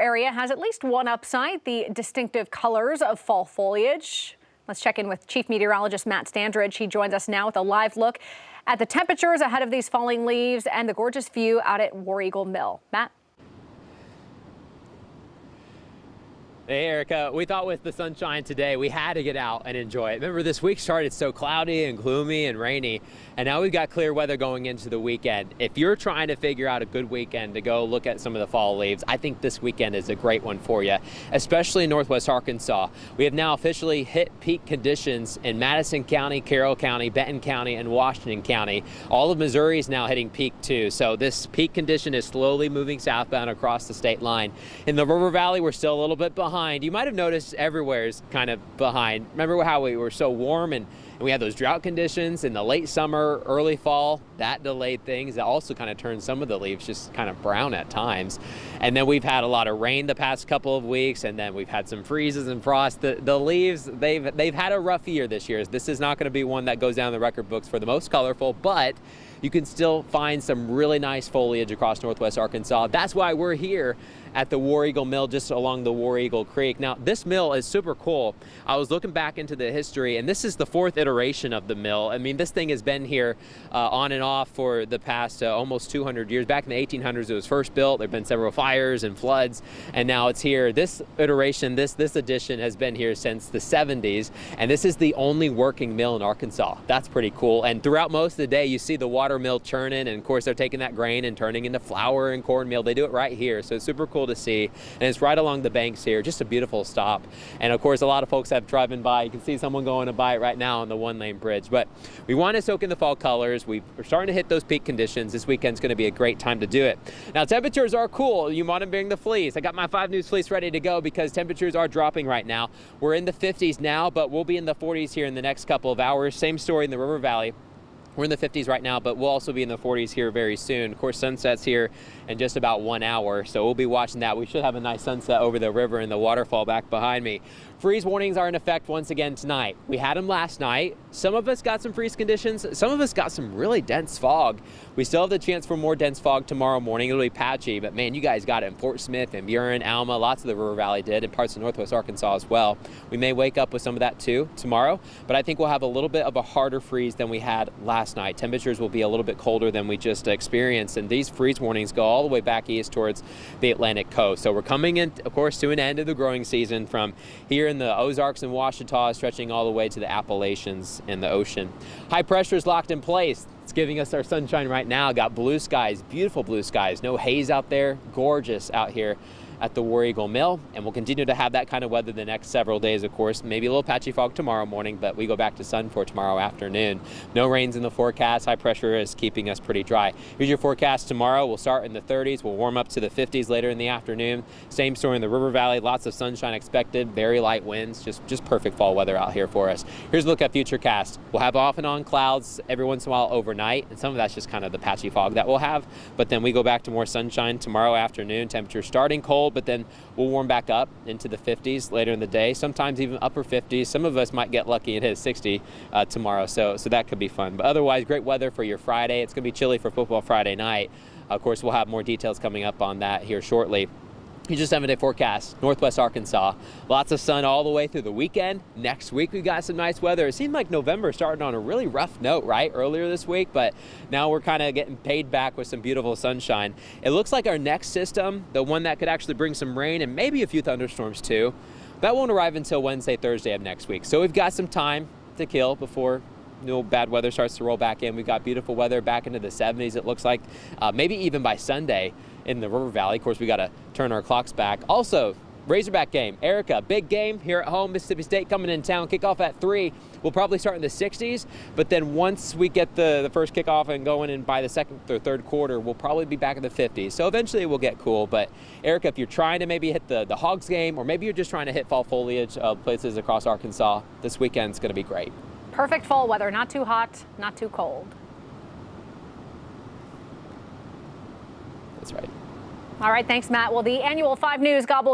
area has at least one upside, the distinctive colors of fall foliage. Let's check in with Chief Meteorologist Matt Standridge. He joins us now with a live look at the temperatures ahead of these falling leaves and the gorgeous view out at War Eagle Mill. Matt? Hey, Erica, we thought with the sunshine today, we had to get out and enjoy it. Remember, this week started so cloudy and gloomy and rainy, and now we've got clear weather going into the weekend. If you're trying to figure out a good weekend to go look at some of the fall leaves, I think this weekend is a great one for you, especially in northwest Arkansas. We have now officially hit peak conditions in Madison County, Carroll County, Benton County, and Washington County. All of Missouri is now hitting peak too, so this peak condition is slowly moving southbound across the state line. In the River Valley, we're still a little bit behind. You might have noticed everywhere is kind of behind. Remember how we were so warm and we had those drought conditions in the late summer, early fall? That delayed things. That also kind of turned some of the leaves just kind of brown at times. And then we've had a lot of rain the past couple of weeks, and then we've had some freezes and frost. The leaves, they've had a rough year this year. This is not going to be one that goes down in the record books for the most colorful, but you can still find some really nice foliage across northwest Arkansas. That's why we're here at the War Eagle Mill just along the War Eagle Creek. Now, this mill is super cool. I was looking back into the history, and this is the fourth iteration of the mill. I mean, this thing has been here on and off for the past almost 200 years. Back in the 1800s, it was first built. There have been several fires and floods, and now it's here. This iteration, this edition has been here since the 70s, and this is the only working mill in Arkansas. That's pretty cool. And throughout most of the day, you see the water mill churning, and of course, they're taking that grain and turning into flour and cornmeal. They do it right here, so it's super cool to see, and it's right along the banks here. Just a beautiful stop. And of course, a lot of folks have driven by. You can see someone going by it right now on the one-lane bridge. But we want to soak in the fall colors. We're starting to hit those peak conditions. This weekend's going to be a great time to do it. Now, temperatures are cool. You want to bring the fleece. I got my 5 News fleece ready to go because temperatures are dropping right now. We're in the 50s now, but we'll be in the 40s here in the next couple of hours. Same story in the River Valley. We're in the 50s right now, but we'll also be in the 40s here very soon. Of course, sunset's here in just about 1 hour, so we'll be watching that. We should have a nice sunset over the river and the waterfall back behind me. Freeze warnings are in effect once again tonight. We had them last night. Some of us got some freeze conditions. Some of us got some really dense fog. We still have the chance for more dense fog tomorrow morning. It'll be patchy, but man, you guys got it in Fort Smith and Buren, Alma. Lots of the River Valley did, and parts of northwest Arkansas as well. We may wake up with some of that too tomorrow, but I think we'll have a little bit of a harder freeze than we had last night. Temperatures will be a little bit colder than we just experienced, and these freeze warnings go all the way back east towards the Atlantic coast. So we're coming in, of course, to an end of the growing season from here in the Ozarks and Ouachita, stretching all the way to the Appalachians and the ocean. High pressure is locked in place. It's giving us our sunshine right now. Got blue skies, beautiful blue skies. No haze out there. Gorgeous out here at the War Eagle Mill, and we'll continue to have that kind of weather the next several days, of course. Maybe a little patchy fog tomorrow morning, but we go back to sun for tomorrow afternoon. No rains in the forecast. High pressure is keeping us pretty dry. Here's your forecast tomorrow. We'll start in the 30s. We'll warm up to the 50s later in the afternoon. Same story in the River Valley. Lots of sunshine expected. Very light winds. Just perfect fall weather out here for us. Here's a look at futurecast. We'll have off and on clouds every once in a while overnight, and some of that's just kind of the patchy fog that we'll have. But then we go back to more sunshine tomorrow afternoon. Temperatures starting cold, but then we'll warm back up into the 50s later in the day, sometimes even upper 50s. Some of us might get lucky and hit 60 tomorrow, so that could be fun. But otherwise, great weather for your Friday. It's going to be chilly for football Friday night. Of course, we'll have more details coming up on that here shortly. Here's your 7-day forecast. Northwest Arkansas. Lots of sun all the way through the weekend. Next week, we've got some nice weather. It seemed like November started on a really rough note, right? Earlier this week, but now we're kind of getting paid back with some beautiful sunshine. It looks like our next system, the one that could actually bring some rain and maybe a few thunderstorms too, that won't arrive until Wednesday, Thursday of next week. So we've got some time to kill before bad weather starts to roll back in. We've got beautiful weather back into the 70s, it looks like, maybe even by Sunday in the River Valley. Of course, we got to turn our clocks back. Also, Razorback game. Erica, big game here at home. Mississippi State coming in town. Kickoff at 3. We'll probably start in the 60s, but then once we get the first kickoff and going in by the second or third quarter, we'll probably be back in the 50s. So eventually we'll get cool. But Erica, if you're trying to maybe hit the Hogs game, or maybe you're just trying to hit fall foliage places across Arkansas, this weekend's going to be great. Perfect fall weather. Not too hot, not too cold. That's right. All right, thanks, Matt. Well, the annual 5 News Gobble